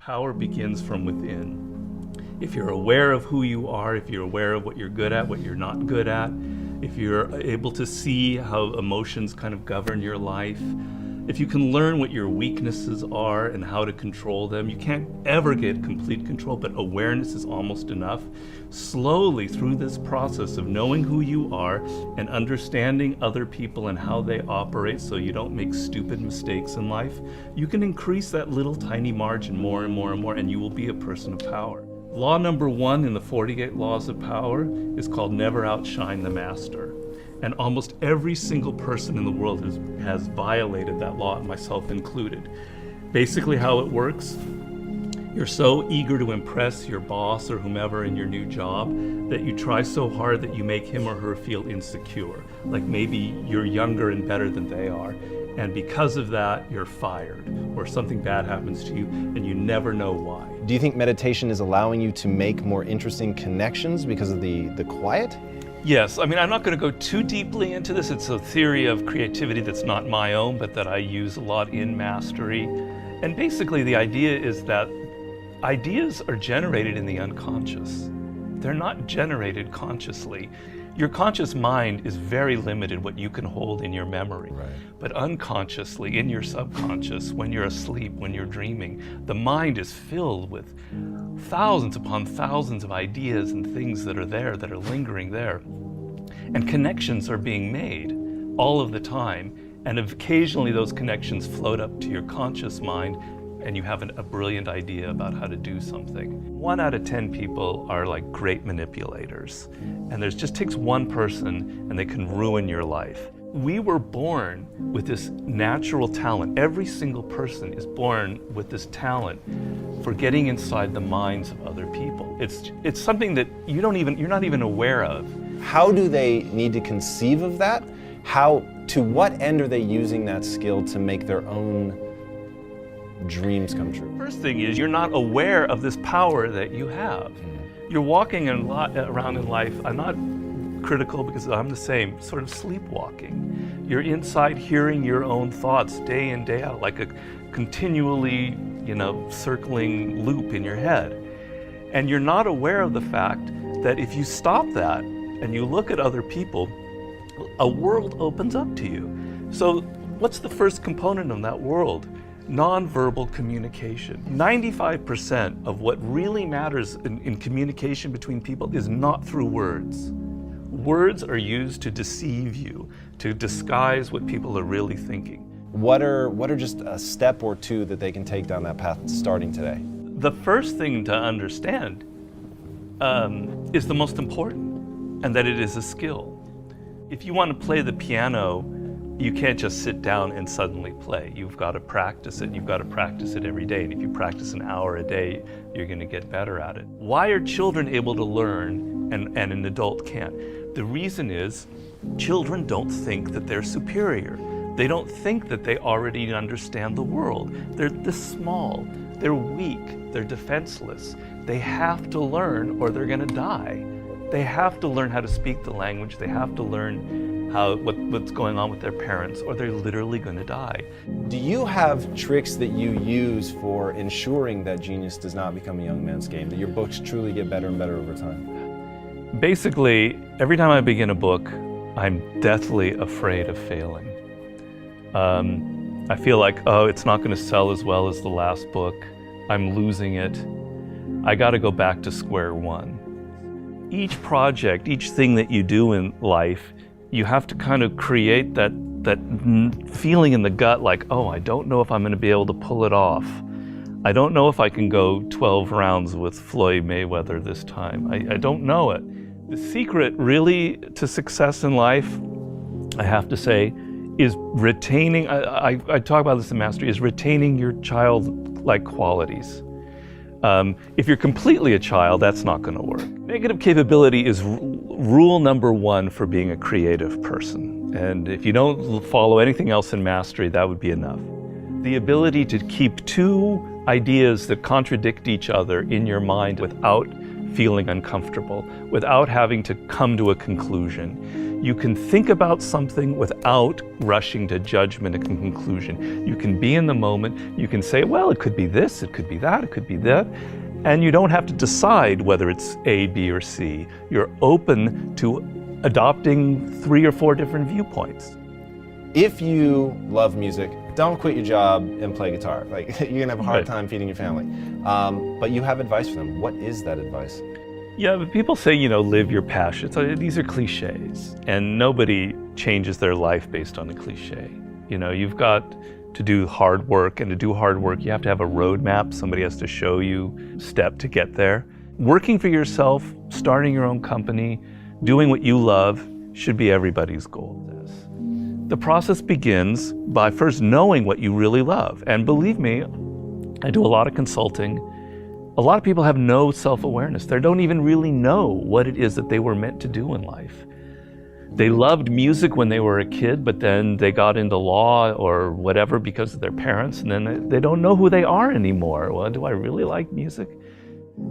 Power begins from within. If you're aware of who you are, if you're aware of what you're good at, what you're not good at, if you're able to see how emotions kind of govern your life, if you can learn what your weaknesses are and how to control them, you can't ever get complete control, but awareness is almost enough. Slowly through this process of knowing who you are and understanding other people and how they operate so you don't make stupid mistakes in life, you can increase that little tiny margin more and more and more, and you will be a person of power. Law number 1 in the 48 Laws of Power is called never outshine the master. And almost every single person in the world has violated that law, myself included. Basically how it works, you're so eager to impress your boss or whomever in your new job that you try so hard that you make him or her feel insecure. Like maybe you're younger and better than they are. And because of that, you're fired, or something bad happens to you and you never know why. Do you think meditation is allowing you to make more interesting connections because of the quiet? Yes, I mean, I'm not going to go too deeply into this. It's a theory of creativity that's not my own, but that I use a lot in Mastery. And basically the idea is that ideas are generated in the unconscious. They're not generated consciously. Your conscious mind is very limited what you can hold in your memory. Right. But unconsciously, in your subconscious, when you're asleep, when you're dreaming, the mind is filled with thousands upon thousands of ideas and things that are there, that are lingering there. And connections are being made all of the time. And occasionally those connections float up to your conscious mind and you have a brilliant idea about how to do something. 1 out of 10 people are like great manipulators. And there just takes one person and they can ruin your life. We were born with this natural talent. Every single person is born with this talent for getting inside the minds of other people. It's something that you're not even aware of. How do they need to conceive of that? To what end are they using that skill to make their own dreams come true? First thing is, you're not aware of this power that you have. You're walking around in life, I'm not critical because I'm the same, sort of sleepwalking. You're inside hearing your own thoughts day in, day out, like a continually, circling loop in your head. And you're not aware of the fact that if you stop that and you look at other people, a world opens up to you. So what's the first component of that world? Nonverbal communication. 95% of what really matters in communication between people is not through words. Words are used to deceive you, to disguise what people are really thinking. What are just a step or two that they can take down that path starting today? The first thing to understand is the most important, and that it is a skill. If you want to play the piano, you can't just sit down and suddenly play. You've got to practice it. You've got to practice it every day. And if you practice an hour a day, you're going to get better at it. Why are children able to learn and an adult can't? The reason is children don't think that they're superior. They don't think that they already understand the world. They're this small. They're weak. They're defenseless. They have to learn or they're going to die. They have to learn how to speak the language. They have to learn what's going on with their parents, or they're literally going to die. Do you have tricks that you use for ensuring that genius does not become a young man's game, that your books truly get better and better over time? Basically, every time I begin a book, I'm deathly afraid of failing. I feel like, it's not going to sell as well as the last book. I'm losing it. I got to go back to square one. Each project, each thing that you do in life, you have to kind of create that feeling in the gut like, I don't know if I'm going to be able to pull it off. I don't know if I can go 12 rounds with Floyd Mayweather this time. I don't know it. The secret really to success in life, I have to say, is retaining, I talk about this in Mastery, is retaining your childlike qualities. If you're completely a child, that's not going to work. Negative capability is rule number 1 for being a creative person. And if you don't follow anything else in Mastery, that would be enough. The ability to keep 2 ideas that contradict each other in your mind without feeling uncomfortable, without having to come to a conclusion. You can think about something without rushing to judgment and conclusion. You can be in the moment. You can say, well, it could be this, it could be that, it could be that. And you don't have to decide whether it's A, B, or C. You're open to adopting 3 or 4 different viewpoints. If you love music, don't quit your job and play guitar. Like, you're gonna have a hard time feeding your family. But you have advice for them. What is that advice? Yeah, but people say, live your passion. So these are cliches, and nobody changes their life based on a cliche. You've got to do hard work, and to do hard work, you have to have a roadmap. Somebody has to show you step to get there. Working for yourself, starting your own company, doing what you love should be everybody's goal. The process begins by first knowing what you really love. And believe me, I do a lot of consulting. A lot of people have no self-awareness. They don't even really know what it is that they were meant to do in life. They loved music when they were a kid, but then they got into law or whatever because of their parents, and then they don't know who they are anymore. Well, do I really like music?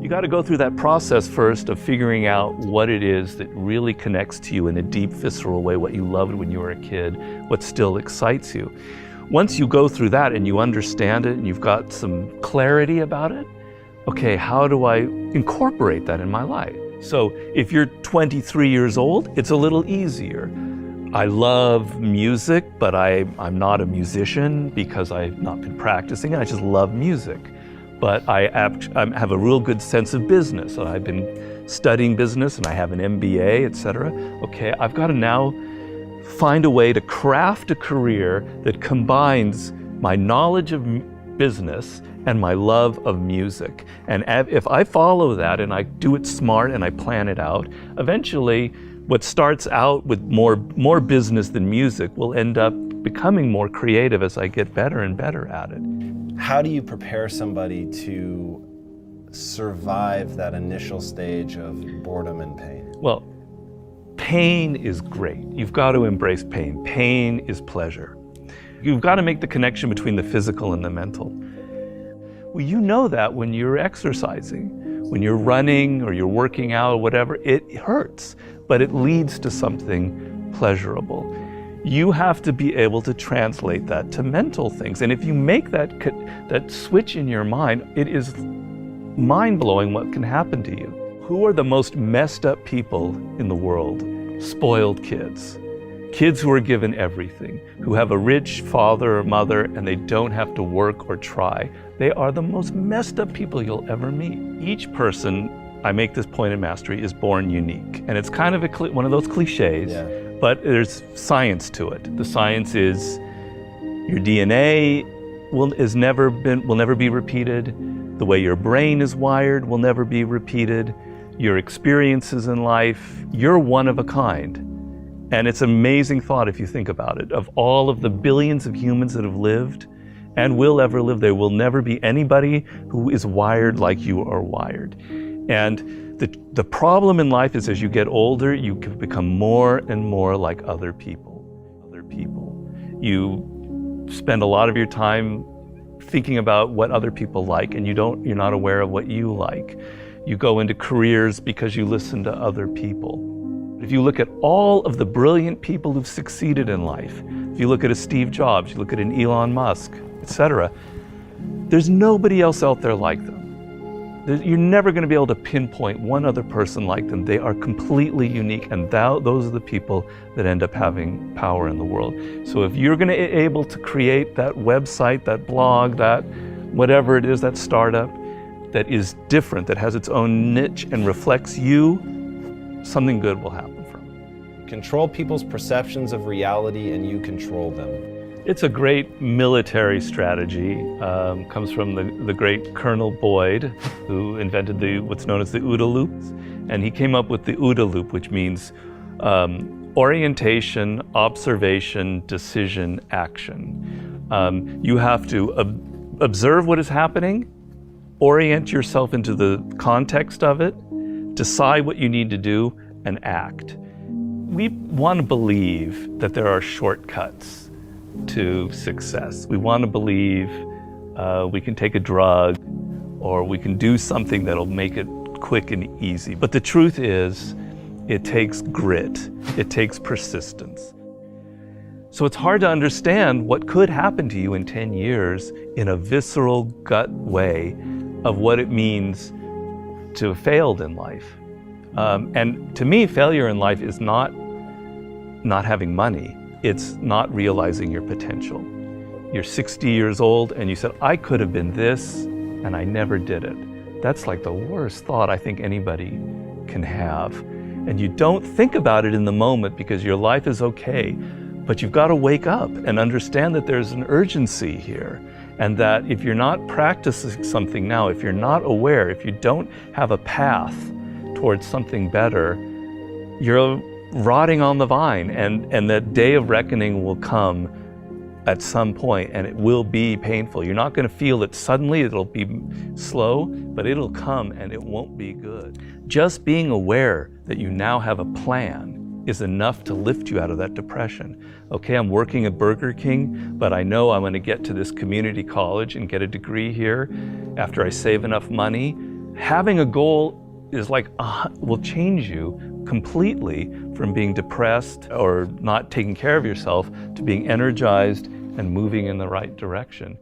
You got to go through that process first of figuring out what it is that really connects to you in a deep, visceral way, what you loved when you were a kid, what still excites you. Once you go through that and you understand it and you've got some clarity about it, okay, how do I incorporate that in my life? So if you're 23 years old, it's a little easier. I love music, but I'm not a musician because I've not been practicing it. I just love music. But I have a real good sense of business. I've been studying business and I have an MBA, etc. Okay, I've got to now find a way to craft a career that combines my knowledge of business and my love of music. And if I follow that and I do it smart and I plan it out, eventually what starts out with more business than music will end up becoming more creative as I get better and better at it. How do you prepare somebody to survive that initial stage of boredom and pain? Well, pain is great. You've got to embrace pain. Pain is pleasure. You've got to make the connection between the physical and the mental. Well, you know that when you're exercising, when you're running or you're working out or whatever, it hurts, but it leads to something pleasurable. You have to be able to translate that to mental things. And if you make that switch in your mind, it is mind-blowing what can happen to you. Who are the most messed up people in the world? Spoiled kids. Kids who are given everything, who have a rich father or mother and they don't have to work or try. They are the most messed up people you'll ever meet. Each person, I make this point in Mastery, is born unique. And it's kind of one of those cliches. Yeah. But there's science to it. The science is your DNA will never be repeated. The way your brain is wired will never be repeated. Your experiences in life, you're one of a kind. And it's an amazing thought if you think about it. Of all of the billions of humans that have lived and will ever live, there will never be anybody who is wired like you are wired. And the problem in life is as you get older, you can become more and more like other people. You spend a lot of your time thinking about what other people like, and you're not aware of what you like. You go into careers because you listen to other people. If you look at all of the brilliant people who've succeeded in life, if you look at a Steve Jobs, you look at an Elon Musk, etc., there's nobody else out there like them. You're never going to be able to pinpoint one other person like them. They are completely unique, and those are the people that end up having power in the world. So if you're going to be able to create that website, that blog, that whatever it is, that startup that is different, that has its own niche and reflects you, something good will happen from it. Control people's perceptions of reality and you control them. It's a great military strategy. Comes from the great Colonel Boyd, who invented what's known as the OODA loop. And he came up with the OODA loop, which means orientation, observation, decision, action. You have to observe what is happening, orient yourself into the context of it, decide what you need to do, and act. We want to believe that there are shortcuts to success. We want to believe we can take a drug or we can do something that'll make it quick and easy. But the truth is, it takes grit. It takes persistence. So it's hard to understand what could happen to you in 10 years in a visceral gut way of what it means to have failed in life. And to me, failure in life is not having money. It's not realizing your potential. You're 60 years old and you said, I could have been this, and I never did it. That's like the worst thought I think anybody can have. And you don't think about it in the moment because your life is okay, but you've got to wake up and understand that there's an urgency here, and that if you're not practicing something now, if you're not aware, if you don't have a path towards something better, you're rotting on the vine, and that day of reckoning will come at some point, and it will be painful. You're not going to feel it suddenly, it'll be slow, but it'll come and it won't be good. Just being aware that you now have a plan is enough to lift you out of that depression. Okay, I'm working at Burger King, but I know I'm going to get to this community college and get a degree here after I save enough money. Having a goal is like, will change you completely from being depressed or not taking care of yourself to being energized and moving in the right direction.